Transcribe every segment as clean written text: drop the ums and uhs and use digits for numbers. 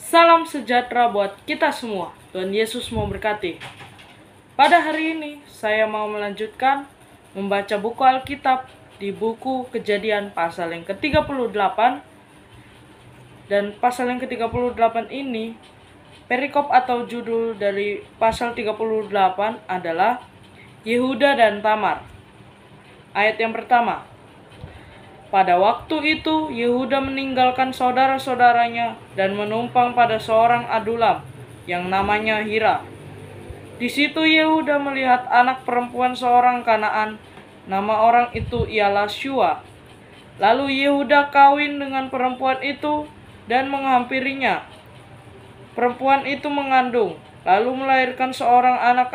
Salam sejahtera buat kita semua. Tuhan Yesus memberkati. Pada hari ini saya mau melanjutkan membaca buku Alkitab di buku Kejadian pasal yang ke-38. Dan pasal yang ke-38 ini, perikop atau judul dari pasal 38 adalah Yehuda dan Tamar. Ayat yang pertama. Pada waktu itu, Yehuda meninggalkan saudara-saudaranya dan menumpang pada seorang adulam yang namanya Hira. Di situ Yehuda melihat anak perempuan seorang Kanaan, nama orang itu ialah Shua. Lalu Yehuda kawin dengan perempuan itu dan menghampirinya. Perempuan itu mengandung, lalu melahirkan seorang anak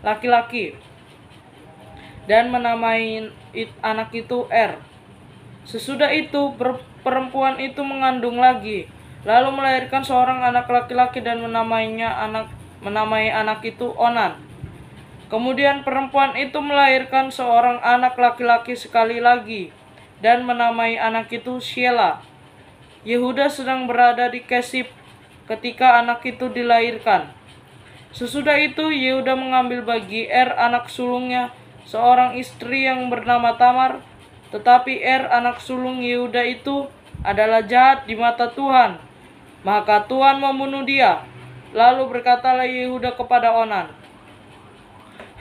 laki-laki dan menamai anak itu Sesudah itu perempuan itu mengandung lagi, lalu melahirkan seorang anak laki-laki dan menamai anak itu Onan. Kemudian perempuan itu melahirkan seorang anak laki-laki sekali lagi dan menamai anak itu Shelah. Yehuda sedang berada di Kesib ketika anak itu dilahirkan. Sesudah itu Yehuda mengambil bagi anak sulungnya seorang istri yang bernama Tamar, tetapi anak sulung Yehuda itu adalah jahat di mata Tuhan. Maka Tuhan membunuh dia. Lalu berkatalah Yehuda kepada Onan,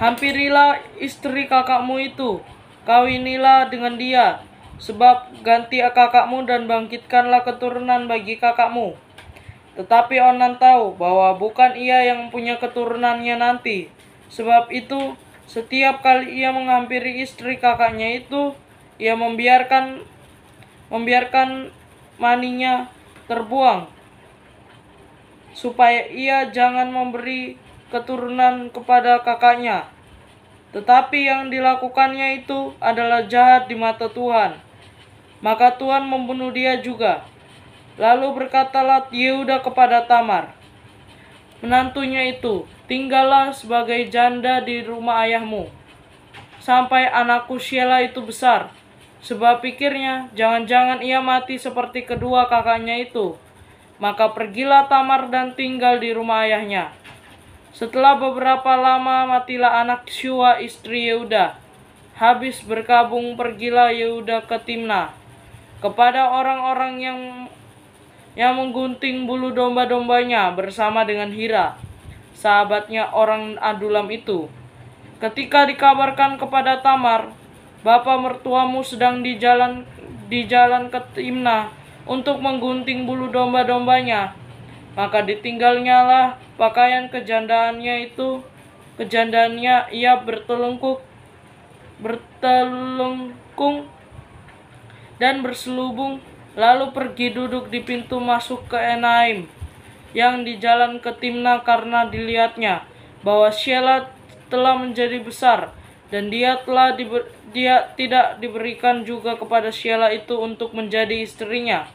"Hampirilah istri kakakmu itu, kawinilah dengan dia, sebab ganti kakakmu dan bangkitkanlah keturunan bagi kakakmu." Tetapi Onan tahu bahwa bukan ia yang punya keturunannya nanti. Sebab itu, setiap kali ia menghampiri istri kakaknya itu, ia membiarkan maninya terbuang, supaya ia jangan memberi keturunan kepada kakaknya. Tetapi yang dilakukannya itu adalah jahat di mata Tuhan. Maka Tuhan membunuh dia juga. Lalu berkatalah Yehuda kepada Tamar, menantunya itu, "Tinggallah sebagai janda di rumah ayahmu, sampai anakku Shelah itu besar." Sebab pikirnya, jangan-jangan ia mati seperti kedua kakaknya itu. Maka pergilah Tamar dan tinggal di rumah ayahnya. Setelah beberapa lama matilah anak Shua istri Yehuda. Habis berkabung pergilah Yehuda ke Timnah, kepada orang-orang yang menggunting bulu domba-dombanya bersama dengan Hira, sahabatnya orang adulam itu. Ketika dikabarkan kepada Tamar, "Bapa mertuamu sedang di jalan ke Timnah untuk menggunting bulu domba-dombanya," maka ditinggalnyalah pakaian kejandaannya ia bertelungkung dan berselubung, lalu pergi duduk di pintu masuk ke Enaim yang di jalan ke Timnah, karena dilihatnya bahwa Shelah telah menjadi besar, dan dia tidak diberikan juga kepada Shelah itu untuk menjadi istrinya.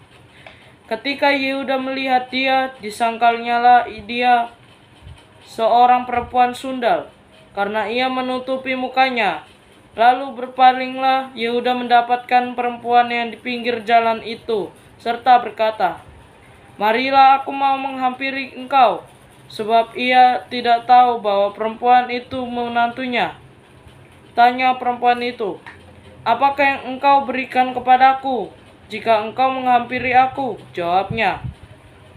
Ketika Yehuda melihat dia, disangkalnyalah dia seorang perempuan sundal, karena ia menutupi mukanya. Lalu berpalinglah Yehuda mendapatkan perempuan yang di pinggir jalan itu, serta berkata, "Marilah aku mau menghampiri engkau." Sebab ia tidak tahu bahwa perempuan itu menantunya. Tanya perempuan itu, "Apakah yang engkau berikan kepadaku jika engkau menghampiri aku?" Jawabnya,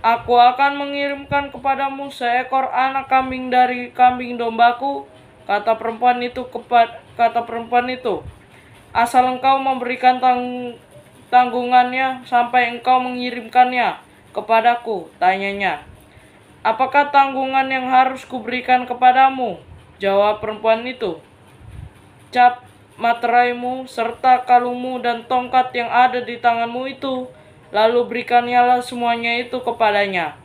"Aku akan mengirimkan kepadamu seekor anak kambing dari kambing dombaku." Kata perempuan itu, "Asal engkau memberikan tanggungannya sampai engkau mengirimkannya kepadaku." Tanyanya, "Apakah tanggungan yang harus kuberikan kepadamu?" Jawab perempuan itu, "Cap materaimu serta kalungmu dan tongkat yang ada di tanganmu itu." Lalu berikannya semuanya itu kepadanya.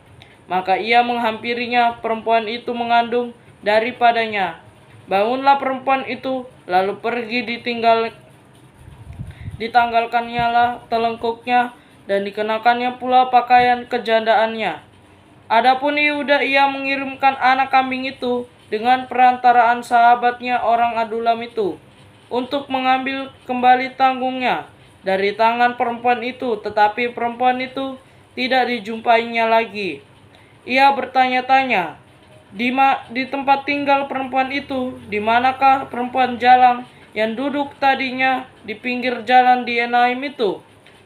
Maka ia menghampirinya, perempuan itu mengandung daripadanya. Bangunlah perempuan itu, lalu pergi, ditanggalkannya telengkuknya, dan dikenakannya pula pakaian kejandaannya. Adapun Yehuda, ia mengirimkan anak kambing itu dengan perantaraan sahabatnya orang adulam itu, untuk mengambil kembali tanggungnya dari tangan perempuan itu. Tetapi perempuan itu tidak dijumpainya lagi. Ia bertanya-tanya, di tempat tinggal perempuan itu, di manakah perempuan jalang yang duduk tadinya di pinggir jalan di Enaim itu?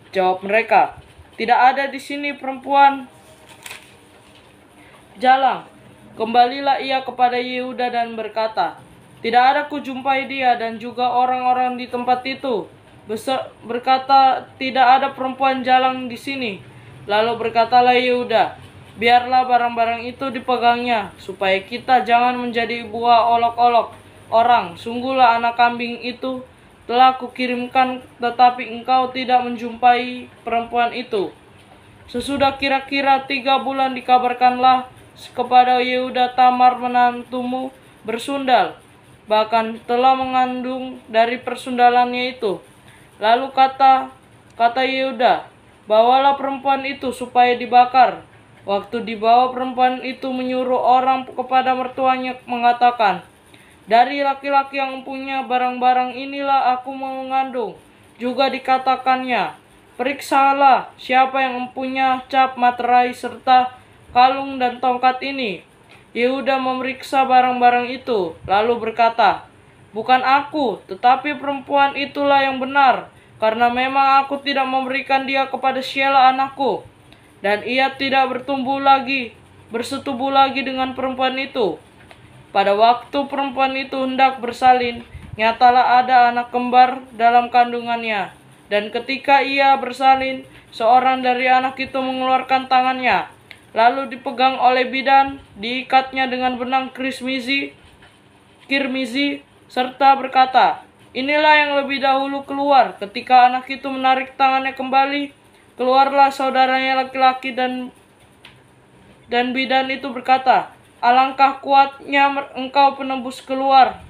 Jawab mereka, tidak ada di sini perempuan jalang. Kembalilah ia kepada Yehuda dan berkata, tidak ada kujumpai dia dan juga orang-orang di tempat itu. Berkata, tidak ada perempuan jalang di sini. Lalu berkatalah Yehuda, biarlah barang-barang itu dipegangnya, supaya kita jangan menjadi buah olok-olok orang. Sungguhlah anak kambing itu telah kukirimkan, tetapi engkau tidak menjumpai perempuan itu. Sesudah kira-kira 3 bulan dikabarkanlah kepada Yehuda, Tamar menantumu bersundal, bahkan telah mengandung dari persundalannya itu. Lalu kata Yehuda, bawalah perempuan itu supaya dibakar. Waktu dibawa, perempuan itu menyuruh orang kepada mertuanya mengatakan, dari laki-laki yang mempunyai barang-barang inilah aku mengandung. Juga dikatakannya, periksalah siapa yang mempunyai cap materai serta kalung dan tongkat ini. Yehuda memeriksa barang-barang itu, lalu berkata, bukan aku, tetapi perempuan itulah yang benar, karena memang aku tidak memberikan dia kepada Shelah anakku, dan ia tidak bersetubuh lagi dengan perempuan itu. Pada waktu perempuan itu hendak bersalin, nyatalah ada anak kembar dalam kandungannya. Dan ketika ia bersalin, seorang dari anak itu mengeluarkan tangannya, lalu dipegang oleh bidan, diikatnya dengan benang kirmizi, serta berkata, inilah yang lebih dahulu keluar. Ketika anak itu menarik tangannya kembali, keluarlah saudaranya laki-laki dan bidan itu berkata, alangkah kuatnya engkau menembus keluar.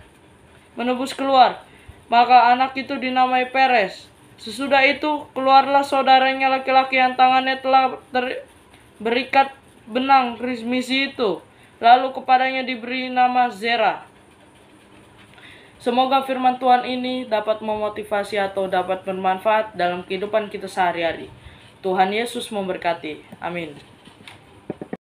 Maka anak itu dinamai Peres. Sesudah itu keluarlah saudaranya laki-laki yang tangannya telah berikat benang kirmizi itu. Lalu kepadanya diberi nama Zerah. Semoga firman Tuhan ini dapat memotivasi atau dapat bermanfaat dalam kehidupan kita sehari-hari. Tuhan Yesus memberkati. Amin.